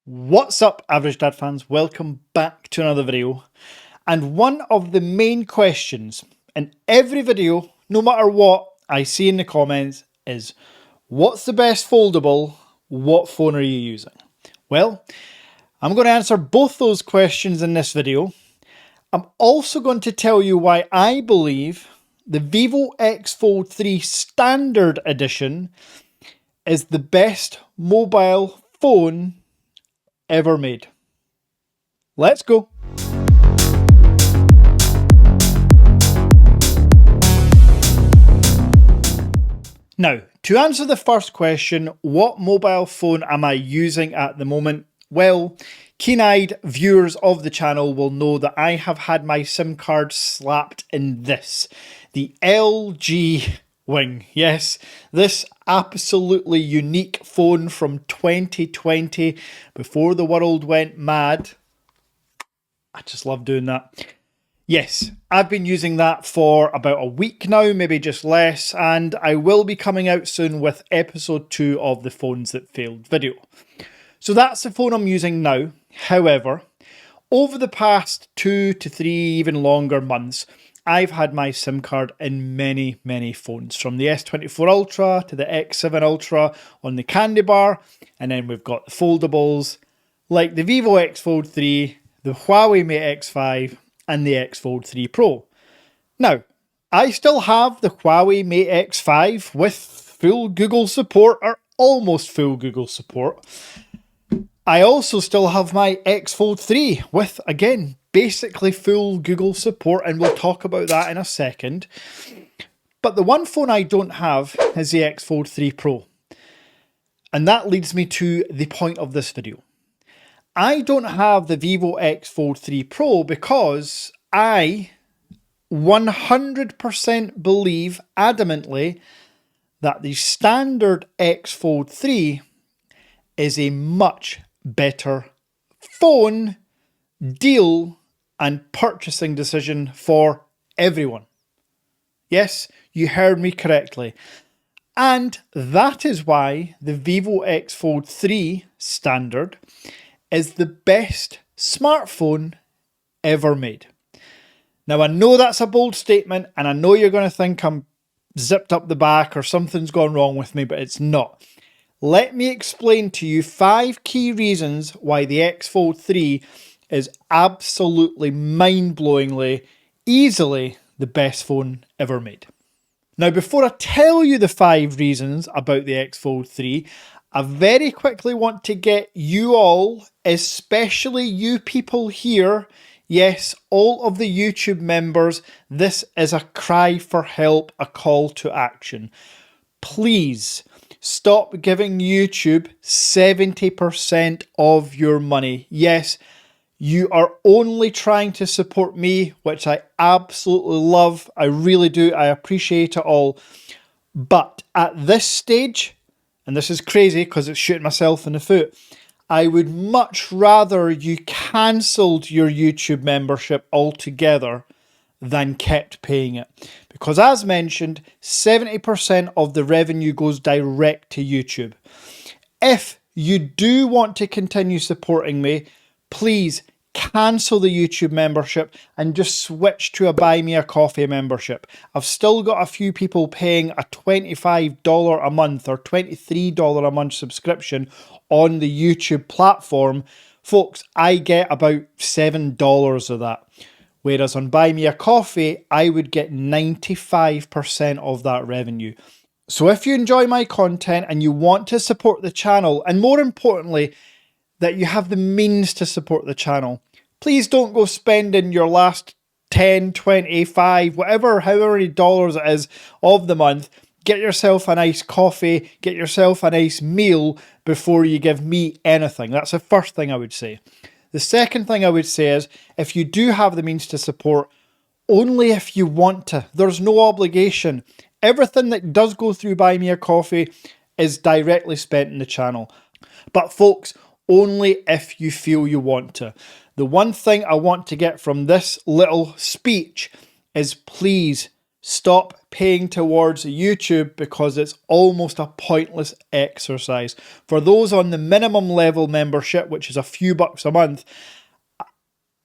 What's up, Average Dad fans? Welcome back to another video. And one of the main questions in every video, no matter what I see in the comments, is what's the best foldable? What phone are you using? Well, I'm going to answer both those questions in this video. I'm also going to tell you why I believe the Vivo X Fold 3 Standard Edition is the best mobile phone ever made. Let's go. Now, to answer the first question, what mobile phone am I using at the moment? Well, keen-eyed viewers of the channel will know that I have had my SIM card slapped in this, the LG Wing. Yes, this absolutely unique phone from 2020, before the world went mad. I just love doing that. Yes, I've been using that for about a week now, maybe just less, and I will be coming out soon with episode 2 of the phones that failed video. So that's the phone I'm using now. However, over the past 2 to 3, even longer months, I've had my SIM card in many phones, from the S24 Ultra to the X7 Ultra on the candy bar, and then we've got the foldables like the Vivo X Fold 3, the Huawei Mate X5 and the X Fold 3 Pro. Now, I still have the Huawei Mate X5 with full Google support, or almost full Google support. I also still have my X Fold 3 with, again, basically full Google support, and we'll talk about that in a second. But the one phone I don't have is the X Fold 3 Pro. And that leads me to the point of this video. I don't have the Vivo X Fold 3 Pro because I 100% believe adamantly that the standard X Fold 3 is a much better phone, deal and purchasing decision for everyone. Yes, you heard me correctly. And that is why the Vivo X Fold 3 Standard is the best smartphone ever made. Now, I know that's a bold statement, and I know you're going to think I'm zipped up the back or something's gone wrong with me, but it's not. Let me explain to you 5 key reasons why the X Fold 3 is absolutely mind-blowingly, easily the best phone ever made. Now, before I tell you the 5 reasons about the X Fold 3, I very quickly want to get you all, especially you people here, yes, all of the YouTube members, this is a cry for help, a call to action. Please stop giving YouTube 70% of your money. Yes, you are only trying to support me, which I absolutely love. I really do. I appreciate it all. But at this stage, and this is crazy because it's shooting myself in the foot, I would much rather you cancelled your YouTube membership altogether than kept paying it. Because as mentioned, 70% of the revenue goes direct to YouTube. If you do want to continue supporting me, please cancel the YouTube membership and just switch to a Buy Me a Coffee membership. I've still got a few people paying a $25 a month or $23 a month subscription on the YouTube platform. Folks, I get about $7 of that. Whereas on Buy Me a Coffee, I would get 95% of that revenue. So if you enjoy my content and you want to support the channel, and more importantly, that you have the means to support the channel, please don't go spending your last 10, 25, whatever, however many dollars it is of the month. Get yourself a nice coffee, get yourself a nice meal before you give me anything. That's the first thing I would say. The second thing I would say is, if you do have the means to support, only if you want to. There's no obligation. Everything that does go through Buy Me a Coffee is directly spent in the channel. But folks, only if you feel you want to. The one thing I want to get from this little speech is, please stop paying towards YouTube because it's almost a pointless exercise. For those on the minimum level membership, which is a few bucks a month,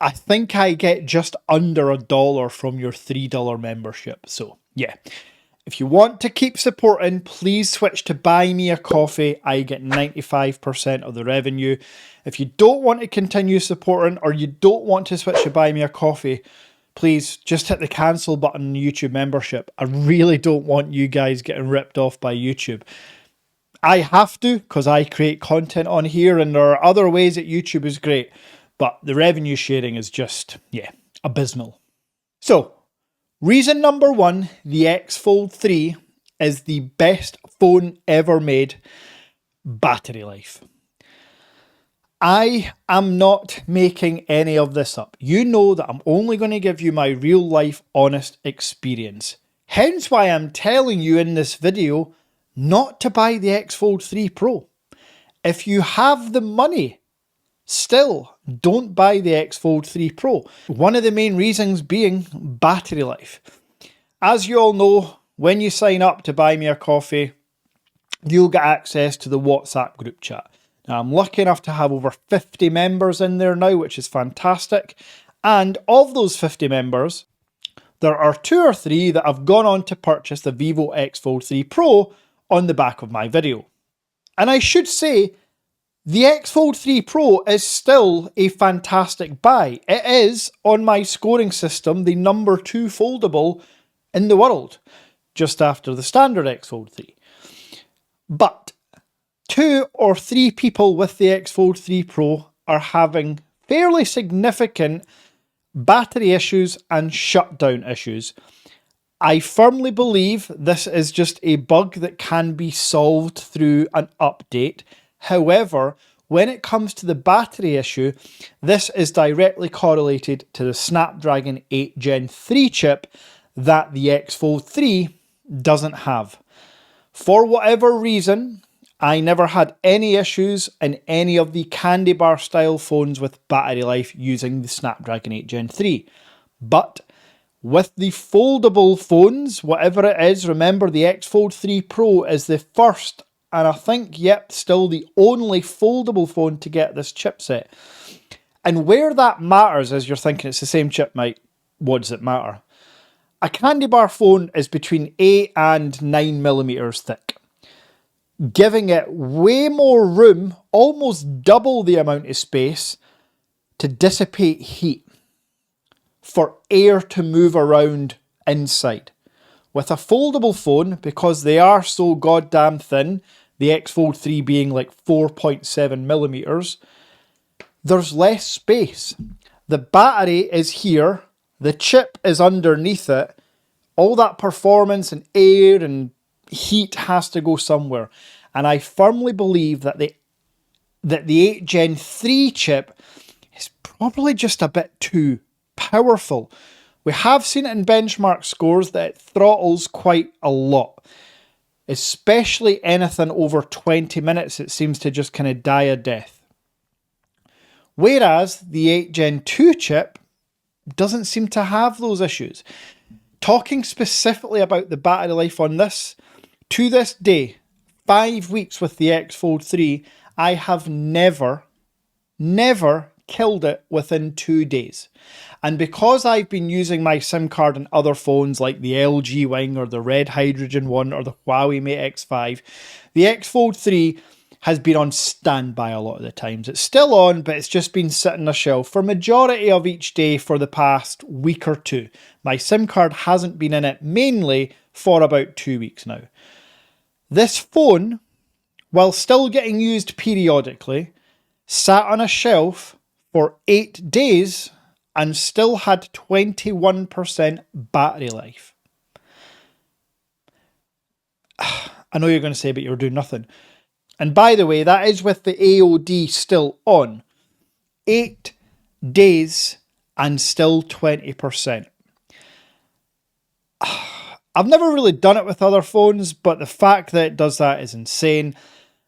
I think I get just under $1 from your $3 membership. So yeah, if you want to keep supporting, please switch to Buy Me a Coffee. I get 95% of the revenue. If you don't want to continue supporting, or you don't want to switch to Buy Me a Coffee, please just hit the cancel button on YouTube membership. I really don't want you guys getting ripped off by YouTube. I have to, because I create content on here, and there are other ways that YouTube is great, but the revenue sharing is just, yeah, abysmal. So, reason number one, the X Fold 3 is the best phone ever made. Battery life. I am not making any of this up. You know that I'm only going to give you my real life honest experience. Hence why I'm telling you in this video not to buy the X Fold 3 Pro. If you have the money, still don't buy the X Fold 3 Pro. One of the main reasons being battery life. As you all know, when you sign up to Buy Me a Coffee, you'll get access to the WhatsApp group chat. Now, I'm lucky enough to have over 50 members in there now, which is fantastic. And of those 50 members, there are 2 or 3 that have gone on to purchase the Vivo X Fold 3 Pro on the back of my video. And I should say, the X Fold 3 Pro is still a fantastic buy. It is, on my scoring system, the number 2 foldable in the world, just after the standard X Fold 3. But 2 or 3 people with the X Fold 3 Pro are having fairly significant battery issues and shutdown issues. I firmly believe this is just a bug that can be solved through an update. However, when it comes to the battery issue, this is directly correlated to the Snapdragon 8 Gen 3 chip that the X Fold 3 doesn't have. For whatever reason, I never had any issues in any of the candy bar style phones with battery life using the Snapdragon 8 Gen 3. But with the foldable phones, whatever it is, remember the X Fold 3 Pro is the first, and I think, yep, still the only foldable phone to get this chipset. And where that matters is you're thinking it's the same chip, Mike. What does it matter? A candy bar phone is between 8 and 9mm thick, giving it way more room, almost double the amount of space, to dissipate heat, for air to move around inside. With a foldable phone, because they are so goddamn thin, the X Fold 3 being like 4.7mm, there's less space. The battery is here, the chip is underneath it, all that performance and air and heat has to go somewhere. And I firmly believe that the 8 Gen 3 chip is probably just a bit too powerful. We have seen it in benchmark scores that it throttles quite a lot. Especially anything over 20 minutes, it seems to just kind of die a death. Whereas the 8 Gen 2 chip doesn't seem to have those issues. Talking specifically about the battery life on this, to this day, 5 weeks with the X Fold 3, I have never killed it within 2 days. And because I've been using my SIM card on other phones like the LG Wing or the Red Hydrogen one or the Huawei Mate X5, the X Fold 3 has been on standby a lot of the times. It's still on, but it's just been sitting on a shelf for majority of each day for the past week or 2. My SIM card hasn't been in it mainly for about 2 weeks now. This phone, while still getting used periodically, sat on a shelf for 8 days and still had 21% battery life. I know you're going to say, but you're doing nothing. And by the way, that is with the AOD still on. 8 days and still 20%. I've never really done it with other phones, but the fact that it does that is insane.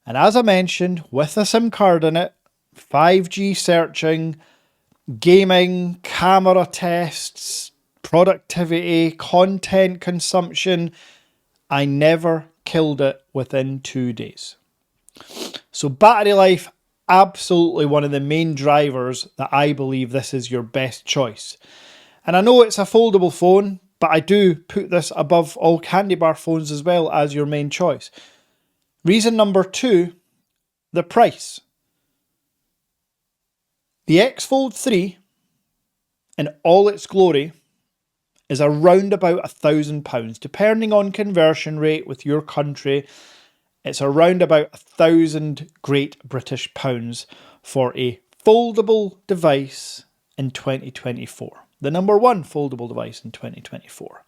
And as I mentioned, with a SIM card in it, 5G searching, gaming, camera tests, productivity, content consumption. I never killed it within 2 days. So battery life, absolutely one of the main drivers that I believe this is your best choice. And I know it's a foldable phone, but I do put this above all candy bar phones as well as your main choice. Reason number 2, the price. The X Fold 3, in all its glory, is around about £1,000. Depending on conversion rate with your country, it's around about 1,000 Great British pounds for a foldable device in 2024. The number 1 foldable device in 2024.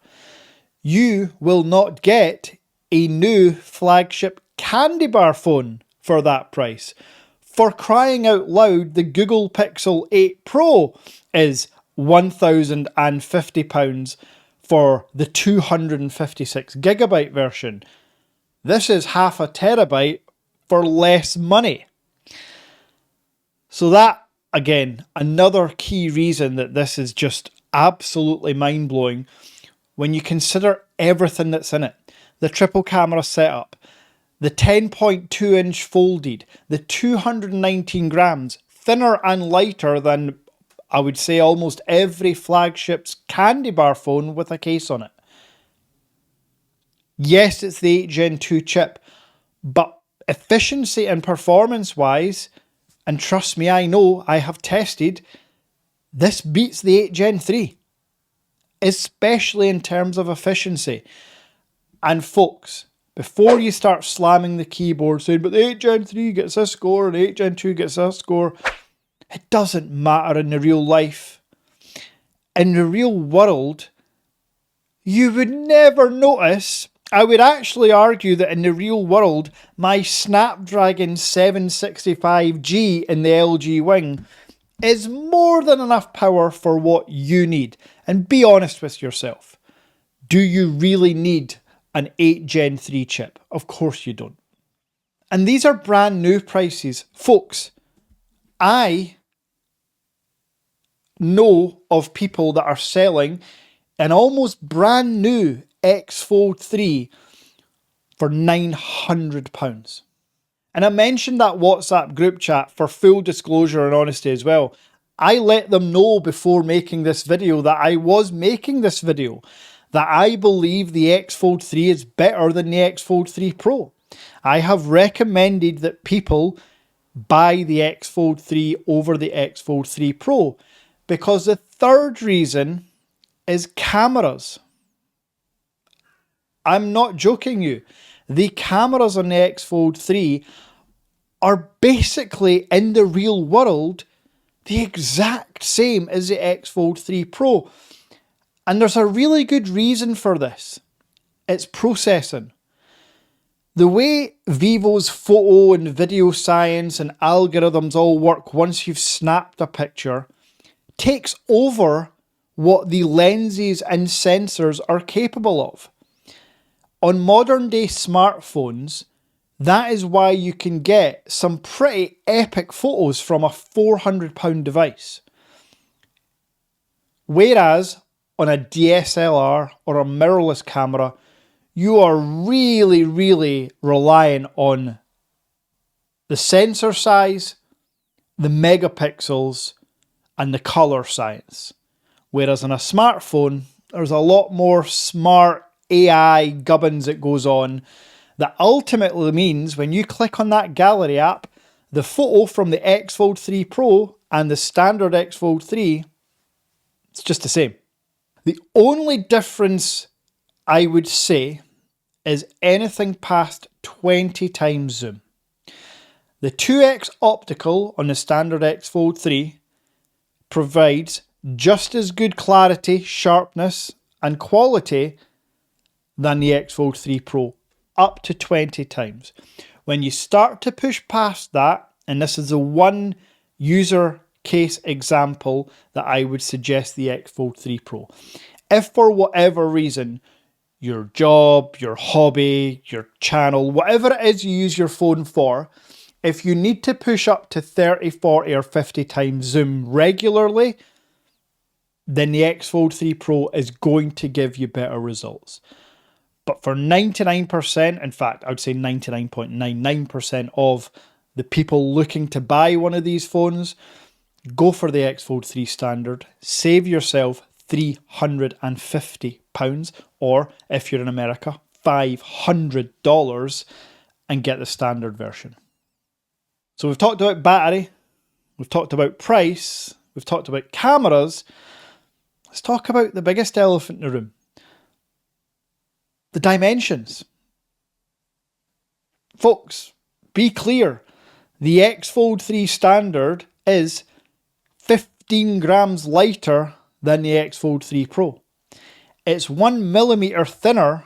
You will not get a new flagship candy bar phone for that price. For crying out loud, the Google Pixel 8 Pro is £1,050 for the 256GB version. This is half a terabyte for less money. So that, again, another key reason that this is just absolutely mind-blowing when you consider everything that's in it. The triple camera setup, the 10.2 inch folded, the 219 grams, thinner and lighter than I would say almost every flagship's candy bar phone with a case on it. Yes, it's the 8 Gen 2 chip, but efficiency and performance wise, and trust me, I know, I have tested, this beats the 8 Gen 3, especially in terms of efficiency. And folks, before you start slamming the keyboard saying, but the 8 Gen 3 gets this score and the 8 Gen 2 gets this score, it doesn't matter in the real life. In the real world, you would never notice. I would actually argue that in the real world, my Snapdragon 765G in the LG Wing is more than enough power for what you need. And be honest with yourself. Do you really need an 8 Gen 3 chip? Of course you don't. And these are brand new prices. Folks, I know of people that are selling an almost brand new X Fold 3 for £900. And I mentioned that WhatsApp group chat for full disclosure and honesty as well. I let them know before making this video that I was making this video, that I believe the X Fold 3 is better than the X Fold 3 Pro. I have recommended that people buy the X Fold 3 over the X Fold 3 Pro because the third reason is cameras. I'm not joking you. The cameras on the X Fold 3 are basically in the real world the exact same as the X Fold 3 Pro. And there's a really good reason for this. It's processing. The way Vivo's photo and video science and algorithms all work once you've snapped a picture takes over what the lenses and sensors are capable of. On modern day smartphones, that is why you can get some pretty epic photos from a £400 device. Whereas on a DSLR or a mirrorless camera, you are really, really relying on the sensor size, the megapixels, and the color science. Whereas on a smartphone, there's a lot more smart AI gubbins that goes on that ultimately means when you click on that gallery app, the photo from the X Fold 3 Pro and the standard X Fold 3, it's just the same. The only difference I would say is anything past 20 times zoom. The 2x optical on the standard X Fold 3 provides just as good clarity, sharpness and quality than the X Fold 3 Pro, up to 20 times. When you start to push past that, and this is the one user case example that I would suggest the X Fold 3 Pro. If for whatever reason, your job, your hobby, your channel, whatever it is you use your phone for, if you need to push up to 30, 40 or 50 times zoom regularly, then the X Fold 3 Pro is going to give you better results. But for 99%, in fact, I would say 99.99% of the people looking to buy one of these phones, go for the X Fold 3 Standard, save yourself £350, or if you're in America, $500, and get the standard version. So we've talked about battery, we've talked about price, we've talked about cameras. Let's talk about the biggest elephant in the room. The dimensions. Folks, be clear. The X Fold 3 Standard is 15 grams lighter than the X Fold 3 Pro. It's 1mm thinner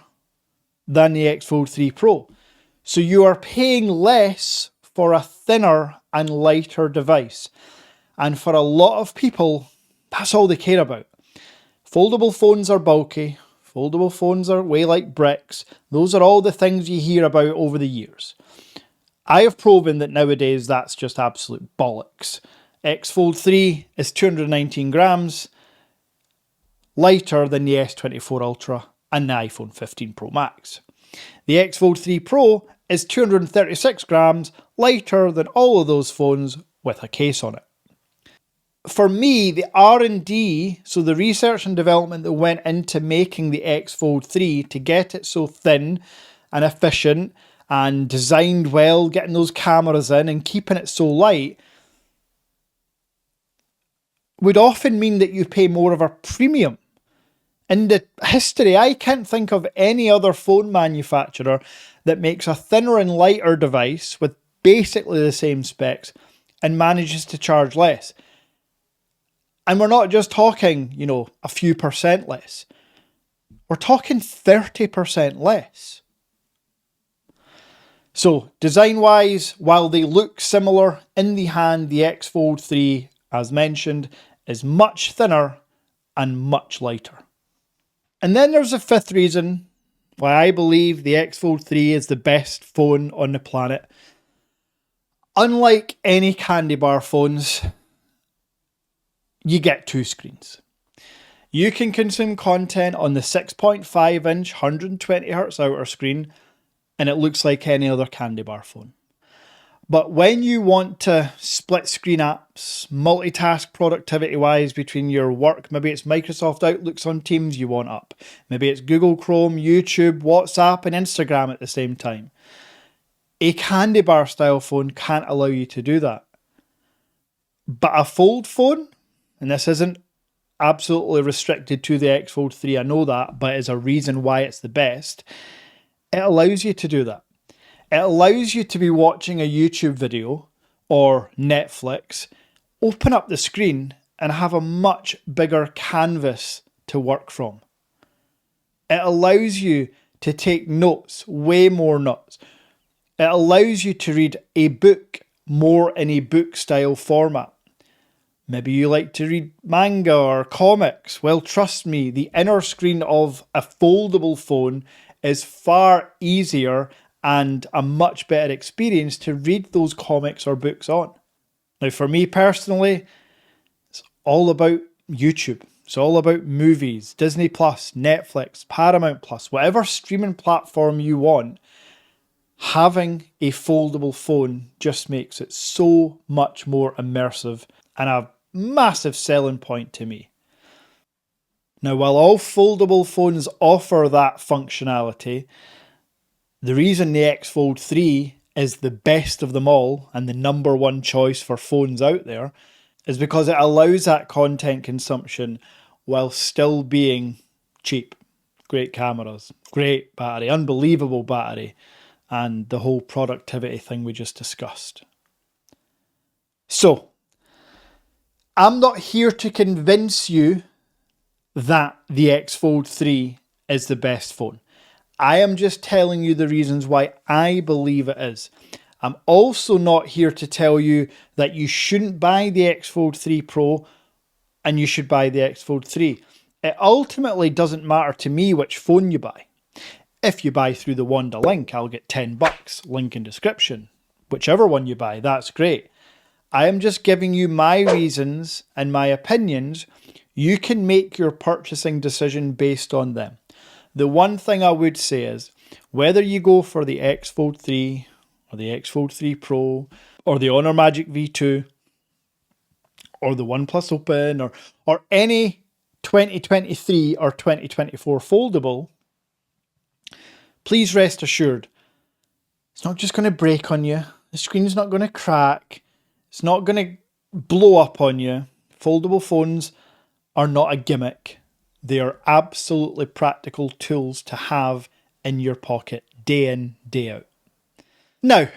than the X Fold 3 Pro. So you are paying less for a thinner and lighter device. And for a lot of people, that's all they care about. Foldable phones are bulky. Foldable phones are weigh like bricks. Those are all the things you hear about over the years. I have proven that nowadays that's just absolute bollocks. X Fold 3 is 219 grams, lighter than the S24 Ultra and the iPhone 15 Pro Max. The X Fold 3 Pro is 236 grams, lighter than all of those phones with a case on it. For me, the R&D, so the research and development that went into making the X Fold 3 to get it so thin and efficient and designed well, getting those cameras in and keeping it so light, would often mean that you pay more of a premium. In the history, I can't think of any other phone manufacturer that makes a thinner and lighter device with basically the same specs and manages to charge less. And we're not just talking, a few percent less. We're talking 30% less. So, design-wise, while they look similar in the hand, the X Fold 3, as mentioned, is much thinner and much lighter. And then there's a fifth reason why I believe the X Fold 3 is the best phone on the planet. Unlike any candy bar phones, you get two screens. You can consume content on the 6.5-inch 120Hz outer screen and it looks like any other candy bar phone. But when you want to split screen apps, multitask productivity wise between your work, maybe it's Microsoft Outlooks on Teams you want up, maybe it's Google Chrome, YouTube, WhatsApp and Instagram at the same time. A candy bar style phone can't allow you to do that. But a fold phone, and this isn't absolutely restricted to the X Fold 3, I know that, but it's a reason why it's the best. It allows you to do that. It allows you to be watching a YouTube video or Netflix, open up the screen and have a much bigger canvas to work from. It allows you to take notes, way more notes. It allows you to read a book more in a book style format. Maybe you like to read manga or comics. Well, trust me, the inner screen of a foldable phone is far easier and a much better experience to read those comics or books on. Now, for me personally, it's all about YouTube. It's all about movies, Disney Plus, Netflix, Paramount Plus, whatever streaming platform you want. Having a foldable phone just makes it so much more immersive and a massive selling point to me. Now, while all foldable phones offer that functionality, the reason the X Fold 3 is the best of them all and the number one choice for phones out there is because it allows that content consumption while still being cheap. Great cameras, great battery, unbelievable battery, and the whole productivity thing we just discussed. So, I'm not here to convince you that the X Fold 3 is the best phone. I am just telling you the reasons why I believe it is. I'm also not here to tell you that you shouldn't buy the X Fold 3 Pro and you should buy the X Fold 3. It ultimately doesn't matter to me which phone you buy. If you buy through the WONDA link, I'll get $10, link in description. Whichever one you buy, that's great. I am just giving you my reasons and my opinions. You can make your purchasing decision based on them. The one thing I would say is, whether you go for the X Fold 3 or the X Fold 3 Pro or the Honor Magic V2 or the OnePlus Open or any 2023 or 2024 foldable, please rest assured, it's not just going to break on you. The screen's not going to crack. It's not going to blow up on you. Foldable phones are not a gimmick. They are absolutely practical tools to have in your pocket day in, day out. Now,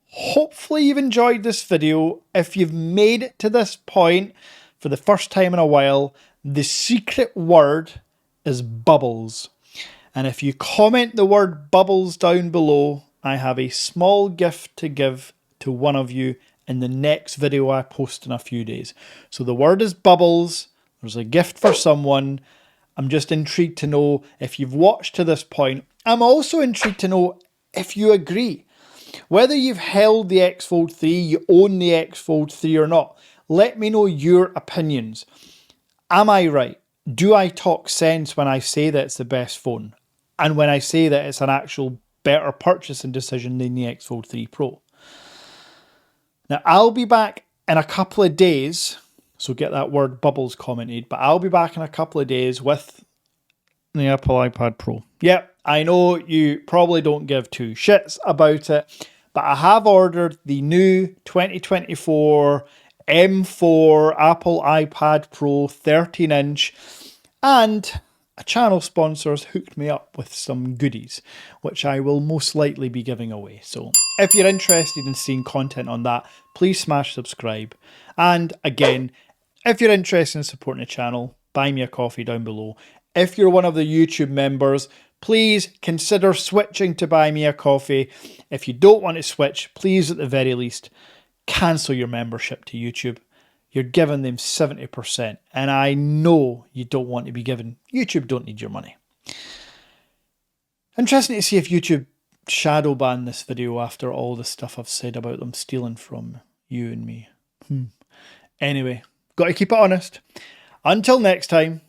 hopefully you've enjoyed this video. If you've made it to this point for the first time in a while, the secret word is bubbles. And if you comment the word bubbles down below, I have a small gift to give to one of you in the next video I post in a few days. So the word is bubbles. There's a gift for someone. I'm just intrigued to know if you've watched to this point. I'm also intrigued to know if you agree. Whether you've held the X Fold 3, you own the X Fold 3 or not, let me know your opinions. Am I right? Do I talk sense when I say that it's the best phone? And when I say that it's an actual better purchasing decision than the X Fold 3 Pro? Now, I'll be back in a couple of days, so get that word bubbles commented, but I'll be back in a couple of days with the Apple iPad Pro. Yep, I know you probably don't give two shits about it, but I have ordered the new 2024 M4 Apple iPad Pro 13-inch, and a channel sponsor has hooked me up with some goodies, which I will most likely be giving away. So if you're interested in seeing content on that, please smash subscribe. And again, if you're interested in supporting the channel, buy me a coffee down below. If you're one of the YouTube members, please consider switching to buy me a coffee. If you don't want to switch, please at the very least cancel your membership to YouTube. You're giving them 70%. And I know you don't want to be given. YouTube don't need your money. Interesting to see if YouTube shadow ban this video after all the stuff I've said about them stealing from you and me. Anyway, got to keep it honest. Until next time,